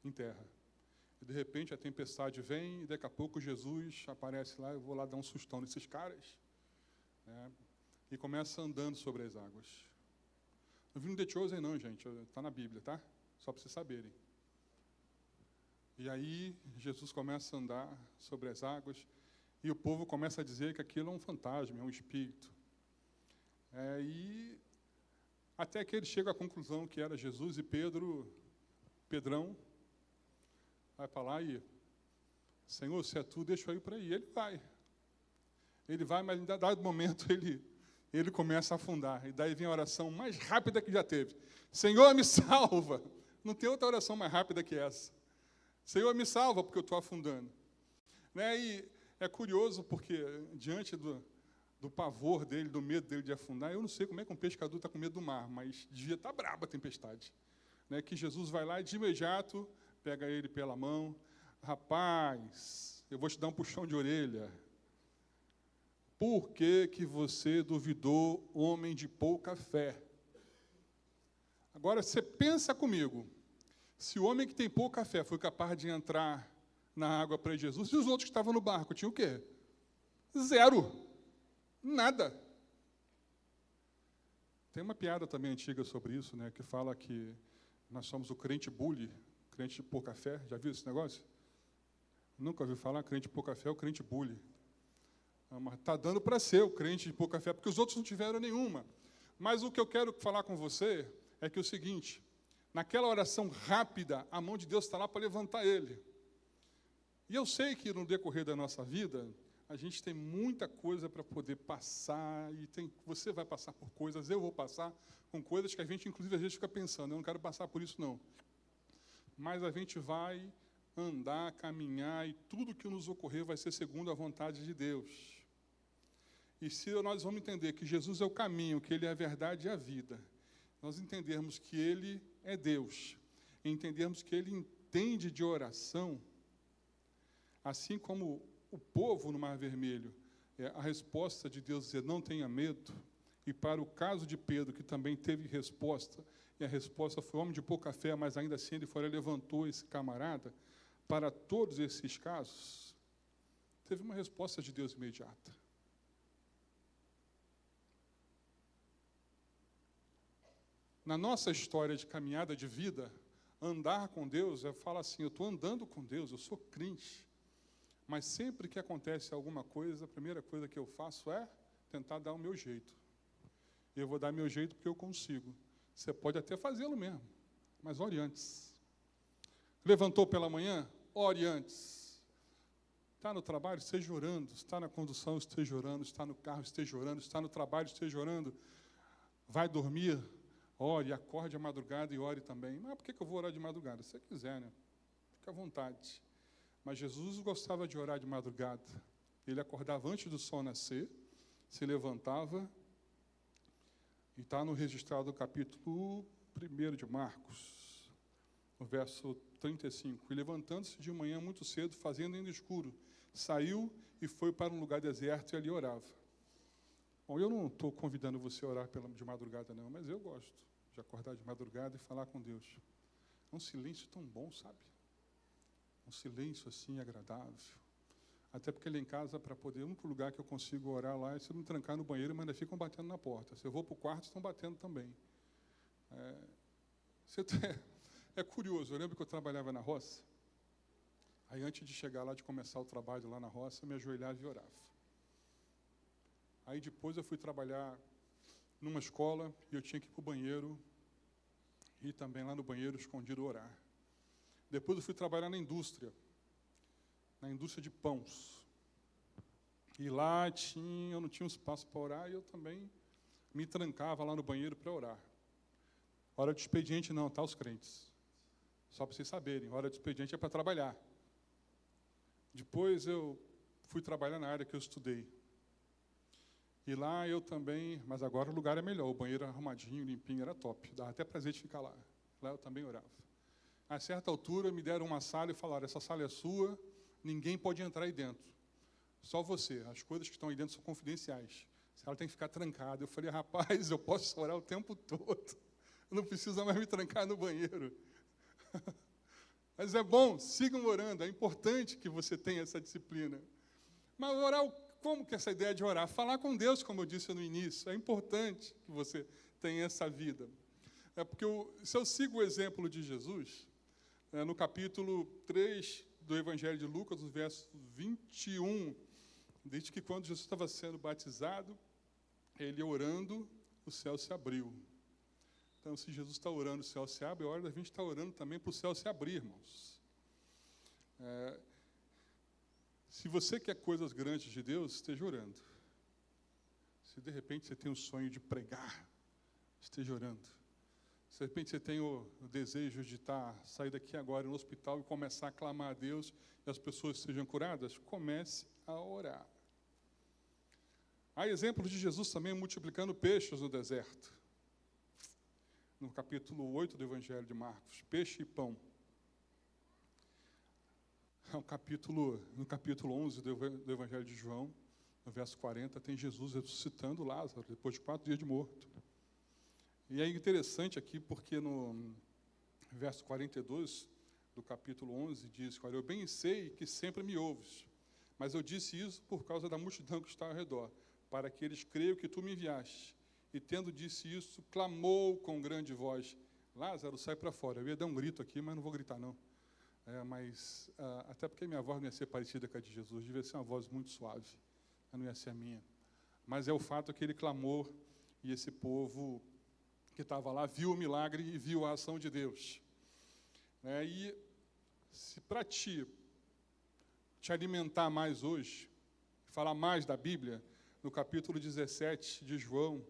em terra. E, de repente, a tempestade vem, e daqui a pouco Jesus aparece lá, eu vou lá dar um sustão nesses caras, e começa andando sobre as águas. Não vi no The Chosen não, gente, está na Bíblia, tá? Só para vocês saberem. E aí, Jesus começa a andar sobre as águas, e o povo começa a dizer que aquilo é um fantasma, é um espírito. E até que ele chega à conclusão que era Jesus, e Pedrão, vai para lá e, Senhor, se é tu, deixa eu ir para aí. Ele vai, mas em dado momento ele começa a afundar. E daí vem a oração mais rápida que já teve. Senhor, me salva. Não tem outra oração mais rápida que essa. Senhor, me salva, porque eu estou afundando. E é curioso, porque diante do pavor dele, do medo dele de afundar, eu não sei como é que um pescador está com medo do mar, mas devia estar braba a tempestade. Que Jesus vai lá e de imediato pega ele pela mão. Rapaz, eu vou te dar um puxão de orelha. Por que você duvidou, homem de pouca fé? Agora, você pensa comigo. Se o homem que tem pouca fé foi capaz de entrar na água para Jesus, e os outros que estavam no barco tinham o quê? Zero. Nada. Tem uma piada também antiga sobre isso, né, que fala que nós somos o crente bully, crente de pouca fé. Já viu esse negócio? Nunca ouviu falar? Crente de pouca fé é o crente bully. Mas está dando para ser o crente de pouca fé, porque os outros não tiveram nenhuma. Mas o que eu quero falar com você é que é o seguinte, naquela oração rápida, a mão de Deus está lá para levantar ele. E eu sei que no decorrer da nossa vida, a gente tem muita coisa para poder passar, e você vai passar por coisas, eu vou passar com coisas que a gente, inclusive, às vezes fica pensando, eu não quero passar por isso, não. Mas a gente vai andar, caminhar, e tudo que nos ocorrer vai ser segundo a vontade de Deus. E se nós vamos entender que Jesus é o caminho, que Ele é a verdade e a vida, nós entendermos que Ele é Deus, e entendermos que Ele entende de oração, assim como o povo no Mar Vermelho, a resposta de Deus dizer, não tenha medo, e para o caso de Pedro, que também teve resposta, e a resposta foi homem de pouca fé, mas ainda assim ele foi, levantou esse camarada, para todos esses casos, teve uma resposta de Deus imediata. Na nossa história de caminhada de vida, andar com Deus, fala assim, eu estou andando com Deus, eu sou crente. Mas sempre que acontece alguma coisa, a primeira coisa que eu faço é tentar dar o meu jeito. Eu vou dar meu jeito porque eu consigo. Você pode até fazê-lo mesmo, mas ore antes. Levantou pela manhã? Ore antes. Está no trabalho? Esteja orando. Está na condução? Esteja orando. Está no carro? Esteja orando. Está no trabalho? Esteja orando. Vai dormir? Ore, acorde à madrugada e ore também. Mas por que eu vou orar de madrugada? Se você quiser, né? Fique à vontade. Mas Jesus gostava de orar de madrugada. Ele acordava antes do sol nascer, se levantava, e está no registrado do capítulo 1 de Marcos, no verso 35. E levantando-se de manhã muito cedo, fazendo ainda escuro, saiu e foi para um lugar deserto e ali orava. Bom, eu não estou convidando você a orar de madrugada, não, mas eu gosto de acordar de madrugada e falar com Deus. É um silêncio tão bom, sabe? Um silêncio assim agradável. Até porque lá em casa, para poder, o único lugar que eu consigo orar lá é se eu me trancar no banheiro, mas ainda ficam batendo na porta. Se eu vou para o quarto, estão batendo também. É curioso, eu lembro que eu trabalhava na roça, aí antes de chegar lá, de começar o trabalho lá na roça, eu me ajoelhava e orava. Aí depois eu fui trabalhar numa escola e eu tinha que ir para o banheiro e também lá no banheiro escondido orar. Depois eu fui trabalhar na indústria de pães. E lá eu não tinha espaço para orar e eu também me trancava lá no banheiro para orar. Hora de expediente não, tá, os crentes. Só para vocês saberem, hora de expediente é para trabalhar. Depois eu fui trabalhar na área que eu estudei. E lá eu também, mas agora o lugar é melhor, o banheiro arrumadinho, limpinho, era top. Dava até prazer de ficar lá. Lá eu também orava. A certa altura me deram uma sala e falaram, essa sala é sua, ninguém pode entrar aí dentro. Só você, as coisas que estão aí dentro são confidenciais. Ela tem que ficar trancada. Eu falei, rapaz, eu posso orar o tempo todo. Eu não preciso mais me trancar no banheiro. Mas é bom, sigam orando, é importante que você tenha essa disciplina. Mas orar, como que é essa ideia de orar? Falar com Deus, como eu disse no início, é importante que você tenha essa vida. É porque se eu sigo o exemplo de Jesus, no capítulo 3 do Evangelho de Lucas, no verso 21, diz que quando Jesus estava sendo batizado, ele orando, o céu se abriu. Então, se Jesus está orando, o céu se abre, é hora da gente estar orando também para o céu se abrir, irmãos. Se você quer coisas grandes de Deus, esteja orando. Se de repente você tem o sonho de pregar, esteja orando. Se de repente você tem o desejo de sair daqui agora no hospital e começar a clamar a Deus e as pessoas sejam curadas, comece a orar. Há exemplos de Jesus também multiplicando peixes no deserto. No capítulo 8 do Evangelho de Marcos, peixe e pão. No capítulo 11 do Evangelho de João, No verso 40 tem Jesus ressuscitando Lázaro, depois de 4 dias de morto. E é interessante aqui, porque no verso 42 do capítulo 11 diz: olha, eu bem sei que sempre me ouves, mas eu disse isso por causa da multidão que está ao redor, para que eles creiam que tu me enviaste. E tendo disse isso, clamou com grande voz: Lázaro, sai para fora. Eu ia dar um grito aqui, mas não vou gritar, não. Até porque minha voz não ia ser parecida com a de Jesus, devia ser uma voz muito suave, não ia ser a minha. Mas é o fato que ele clamou, e esse povo que estava lá viu o milagre e viu a ação de Deus. E se para te alimentar mais hoje, falar mais da Bíblia, no capítulo 17 de João,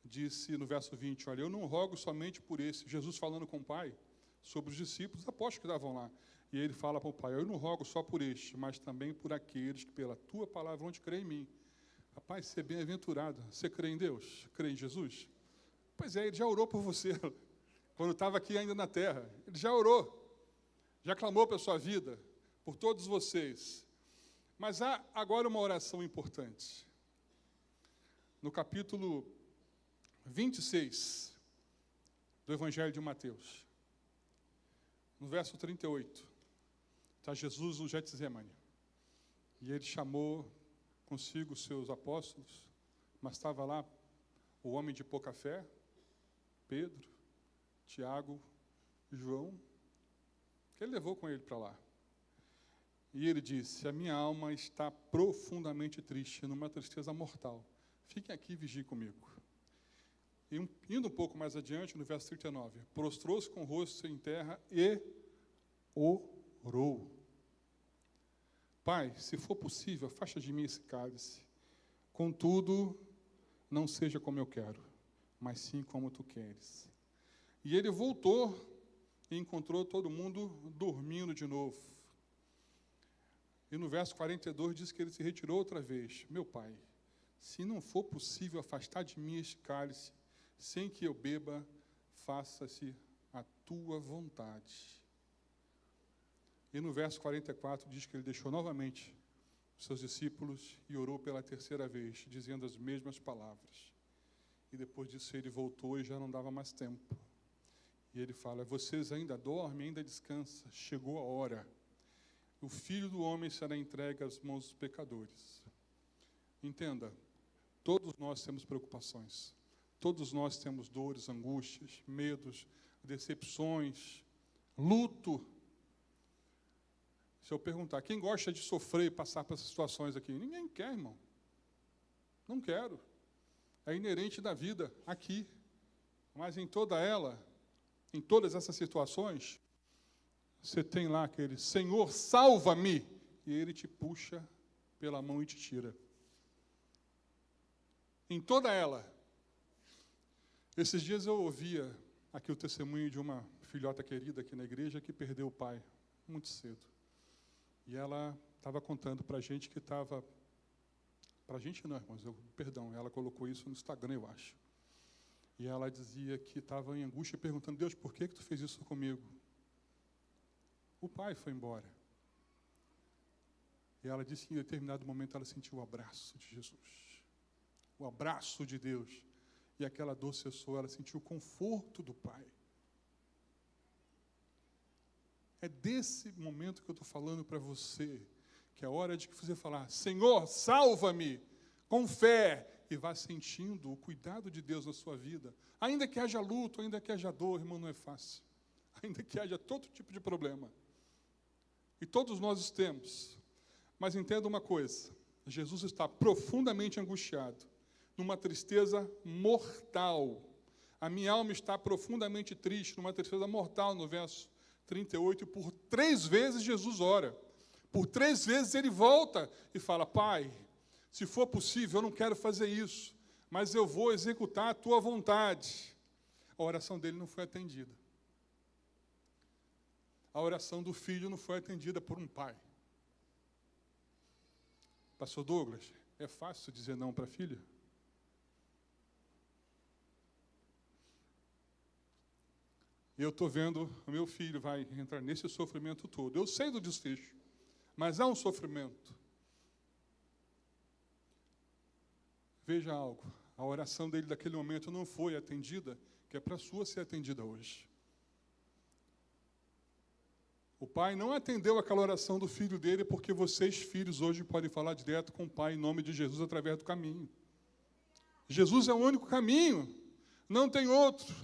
disse no verso 20, olha, eu não rogo somente por esse, Jesus falando com o Pai, sobre os discípulos, apóstolos que estavam lá. E ele fala para o Pai, eu não rogo só por este, mas também por aqueles que pela tua palavra vão te crer em mim. Rapaz, você é bem-aventurado. Você crê em Deus? Crê em Jesus? Pois é, ele já orou por você, quando estava aqui ainda na terra. Ele já orou, já clamou pela sua vida, por todos vocês. Mas há agora uma oração importante. No capítulo 26 do Evangelho de Mateus, no verso 38, está Jesus no Getsemane. E ele chamou consigo os seus apóstolos, mas estava lá o homem de pouca fé, Pedro, Tiago e João, que ele levou com ele para lá. E ele disse: a minha alma está profundamente triste, numa tristeza mortal. Fiquem aqui e vigiem comigo. E indo um pouco mais adiante, no verso 39, prostrou-se com o rosto em terra e orou. Pai, se for possível, afasta de mim esse cálice. Contudo, não seja como eu quero, mas sim como tu queres. E ele voltou e encontrou todo mundo dormindo de novo. E no verso 42 diz que ele se retirou outra vez. Meu Pai, se não for possível afastar de mim este cálice, sem que eu beba, faça-se a tua vontade. E no verso 44 diz que ele deixou novamente os seus discípulos e orou pela terceira vez, dizendo as mesmas palavras. E depois disso ele voltou e já não dava mais tempo. E ele fala: vocês ainda dormem, ainda descansam, chegou a hora. O Filho do Homem será entregue às mãos dos pecadores. Entenda, todos nós temos preocupações, todos nós temos dores, angústias, medos, decepções, luto. Se eu perguntar, quem gosta de sofrer e passar por essas situações aqui? Ninguém quer, irmão. Não quero. É inerente da vida aqui. Mas em todas essas situações, você tem lá aquele Senhor, salva-me, e ele te puxa pela mão e te tira. Em toda ela. Esses dias eu ouvia aqui o testemunho de uma filhota querida aqui na igreja que perdeu o pai muito cedo. E ela estava contando para a gente que estava... Para a gente não, irmãos, perdão, ela colocou isso no Instagram, eu acho. E ela dizia que estava em angústia, perguntando: Deus, por que tu fez isso comigo? O pai foi embora. E ela disse que em determinado momento ela sentiu o abraço de Jesus. O abraço de Deus. E aquela dor cessou, ela sentiu o conforto do pai. É desse momento que eu estou falando para você, que é hora de você falar: Senhor, salva-me, com fé, e vá sentindo o cuidado de Deus na sua vida. Ainda que haja luto, ainda que haja dor, irmão, não é fácil. Ainda que haja todo tipo de problema. E todos nós os temos. Mas entenda uma coisa, Jesus está profundamente angustiado, numa tristeza mortal. A minha alma está profundamente triste, numa tristeza mortal, no verso 38, e por 3 vezes Jesus ora. Por 3 vezes ele volta e fala: Pai, se for possível, eu não quero fazer isso, mas eu vou executar a tua vontade. A oração dele não foi atendida. A oração do filho não foi atendida por um pai. Pastor Douglas, é fácil dizer não para a filha? Eu estou vendo o meu filho vai entrar nesse sofrimento todo. Eu sei do desfecho, mas há um sofrimento. veja algo, a oração dele daquele momento não foi atendida, que é para a sua ser atendida hoje. O pai não atendeu aquela oração do filho dele, porque vocês, filhos, hoje podem falar direto com o pai, em nome de Jesus, através do caminho. Jesus é o único caminho, não tem outro.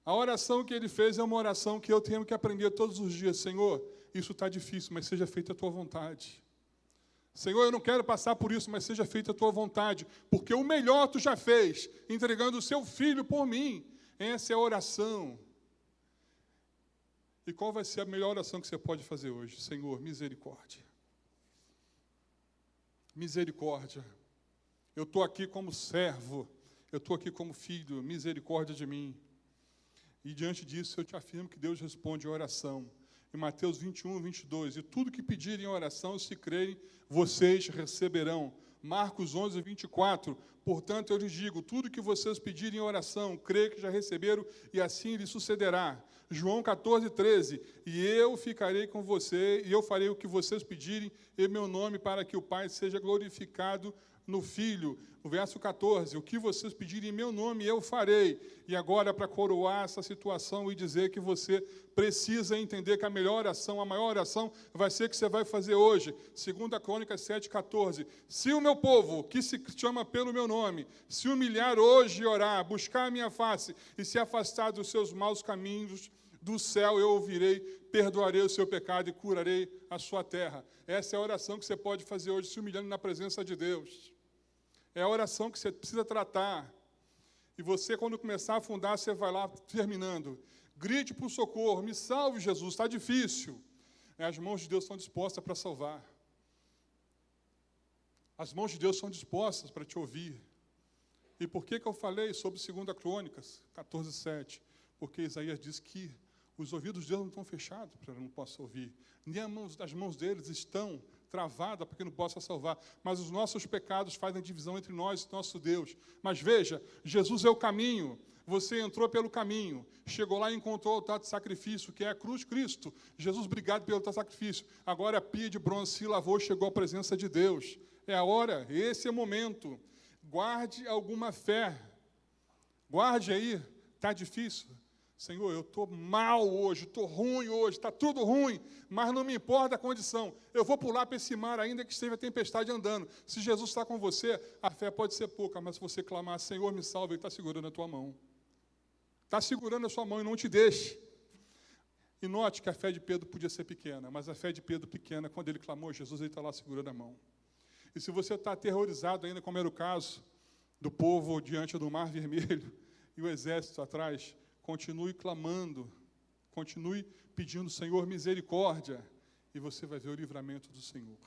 A oração que ele fez é uma oração que eu tenho que aprender todos os dias. Senhor, isso está difícil, mas seja feita a tua vontade. Senhor, eu não quero passar por isso, mas seja feita a tua vontade, porque o melhor tu já fez, entregando o seu filho por mim. Essa é a oração. E qual vai ser a melhor oração que você pode fazer hoje? Senhor, misericórdia. Misericórdia. Eu estou aqui como servo, eu estou aqui como filho, misericórdia de mim. E diante disso eu te afirmo que Deus responde a oração. Em Mateus 21, 22, e tudo que pedirem em oração, se crerem, vocês receberão. Marcos 11, 24, portanto eu lhes digo, tudo que vocês pedirem em oração, creio que já receberam, e assim lhes sucederá. João 14, 13, e eu ficarei com você, e eu farei o que vocês pedirem em meu nome, para que o Pai seja glorificado no Filho. O verso 14, o que vocês pedirem em meu nome, eu farei. E agora, para coroar essa situação e dizer que você precisa entender que a melhor oração, a maior oração, vai ser que você vai fazer hoje. 2 Crônicas 7, 14. Se o meu povo, que se chama pelo meu nome, se humilhar hoje e orar, buscar a minha face e se afastar dos seus maus caminhos, do céu eu ouvirei, perdoarei o seu pecado e curarei a sua terra. Essa é a oração que você pode fazer hoje, se humilhando na presença de Deus. É a oração que você precisa tratar. E você, quando começar a afundar, você vai lá terminando. Grite por socorro, me salve, Jesus, está difícil. As mãos de Deus estão dispostas para salvar. As mãos de Deus são dispostas para te ouvir. E por que eu falei sobre 2 Crônicas 14, 7? Porque Isaías diz que os ouvidos de Deus não estão fechados para que eu não possa ouvir. Nem as mãos deles estão travada para que não possa salvar. Mas os nossos pecados fazem divisão entre nós e nosso Deus. Mas veja, Jesus é o caminho. Você entrou pelo caminho, chegou lá e encontrou o altar de sacrifício, que é a cruz de Cristo. Jesus, obrigado pelo teu sacrifício. Agora a pia de bronze se lavou, chegou à presença de Deus. É a hora, esse é o momento. Guarde alguma fé. Guarde aí, está difícil. Senhor, eu estou mal hoje, estou ruim hoje, está tudo ruim, mas não me importa a condição. Eu vou pular para esse mar, ainda que esteja a tempestade andando. Se Jesus está com você, a fé pode ser pouca, mas se você clamar, Senhor, me salve, Ele está segurando a tua mão. Está segurando a sua mão e não te deixe. E note que a fé de Pedro podia ser pequena, mas a fé de Pedro pequena, quando ele clamou, Jesus, ele está lá segurando a mão. E se você está aterrorizado ainda, como era o caso do povo diante do Mar Vermelho e o exército atrás, continue clamando, continue pedindo, Senhor, misericórdia, e você vai ver o livramento do Senhor.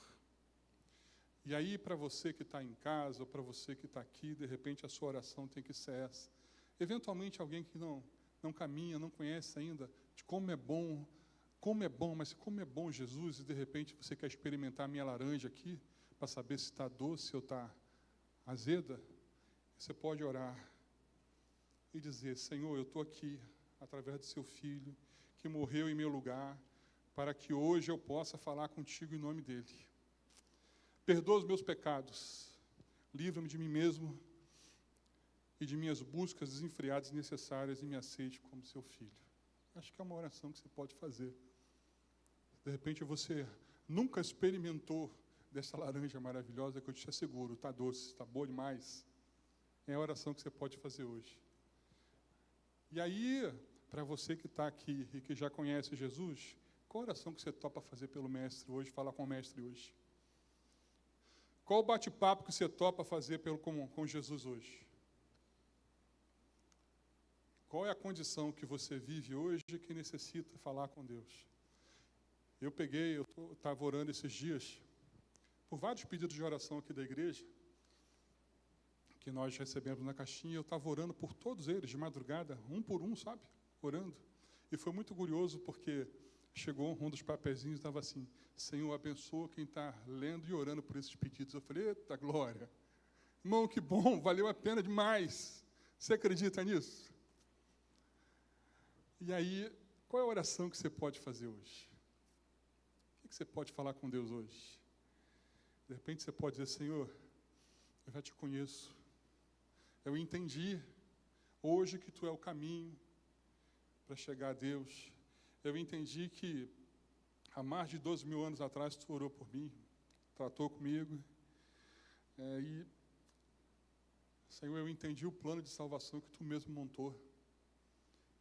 E aí, para você que está em casa, ou para você que está aqui, de repente a sua oração tem que ser essa. Eventualmente alguém que não caminha, não conhece ainda, de como é bom, mas como é bom Jesus, e de repente você quer experimentar a minha laranja aqui, para saber se está doce ou está azeda, você pode orar e dizer, Senhor, eu estou aqui, através do seu Filho, que morreu em meu lugar, para que hoje eu possa falar contigo em nome dele. Perdoa os meus pecados, livra-me de mim mesmo e de minhas buscas desenfreadas e necessárias e me aceite como seu filho. Acho que é uma oração que você pode fazer. De repente você nunca experimentou dessa laranja maravilhosa que eu te asseguro, está doce, está boa demais. É a oração que você pode fazer hoje. E aí, para você que está aqui e que já conhece Jesus, qual a oração que você topa fazer pelo Mestre hoje, falar com o Mestre hoje? Qual o bate-papo que você topa fazer com Jesus hoje? Qual é a condição que você vive hoje que necessita falar com Deus? Eu estava orando esses dias, por vários pedidos de oração aqui da igreja, que nós recebemos na caixinha, eu estava orando por todos eles, de madrugada, um por um, sabe? Orando. E foi muito curioso, porque chegou um dos papeizinhos e estava assim, Senhor, abençoa quem está lendo e orando por esses pedidos. Eu falei, eita glória! Irmão, que bom, valeu a pena demais. Você acredita nisso? E aí, qual é a oração que você pode fazer hoje? O que você pode falar com Deus hoje? De repente você pode dizer, Senhor, eu já te conheço. Eu entendi hoje que tu é o caminho para chegar a Deus. Eu entendi que há mais de 12 mil anos atrás tu orou por mim, tratou comigo. E, Senhor, eu entendi o plano de salvação que tu mesmo montou.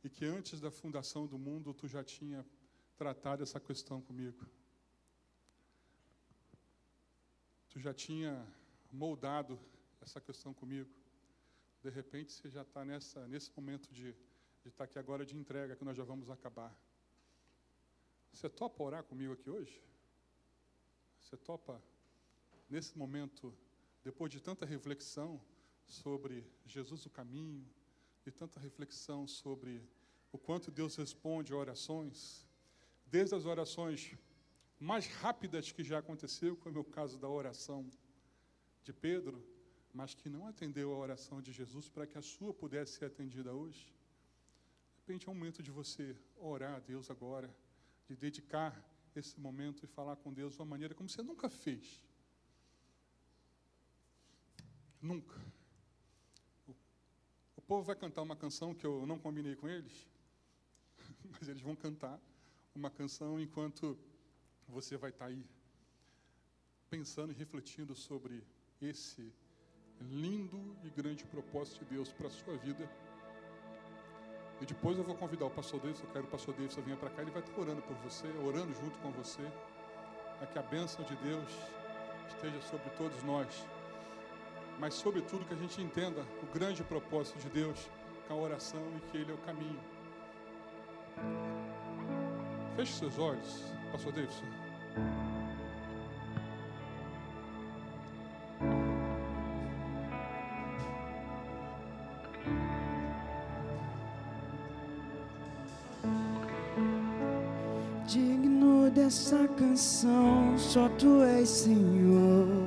E que antes da fundação do mundo tu já tinha tratado essa questão comigo. Tu já tinha moldado essa questão comigo. De repente você já está nesse momento de estar aqui agora de entrega, que nós já vamos acabar. Você topa orar comigo aqui hoje? Você topa, nesse momento, depois de tanta reflexão sobre Jesus o caminho, e tanta reflexão sobre o quanto Deus responde a orações, desde as orações mais rápidas que já aconteceu, como é o caso da oração de Pedro, mas que não atendeu a oração de Jesus para que a sua pudesse ser atendida hoje. De repente é um momento de você orar a Deus agora, de dedicar esse momento e falar com Deus de uma maneira como você nunca fez. Nunca. O povo vai cantar uma canção que eu não combinei com eles, mas eles vão cantar uma canção enquanto você vai estar aí pensando e refletindo sobre esse lindo e grande propósito de Deus para a sua vida. E depois eu vou convidar o pastor Davis, eu quero que o pastor Davis venha para cá, ele vai estar orando por você, orando junto com você, para que a bênção de Deus esteja sobre todos nós, mas sobretudo que a gente entenda o grande propósito de Deus com a oração e que Ele é o caminho. Feche seus olhos, pastor Davis. Digno dessa canção, só tu és Senhor.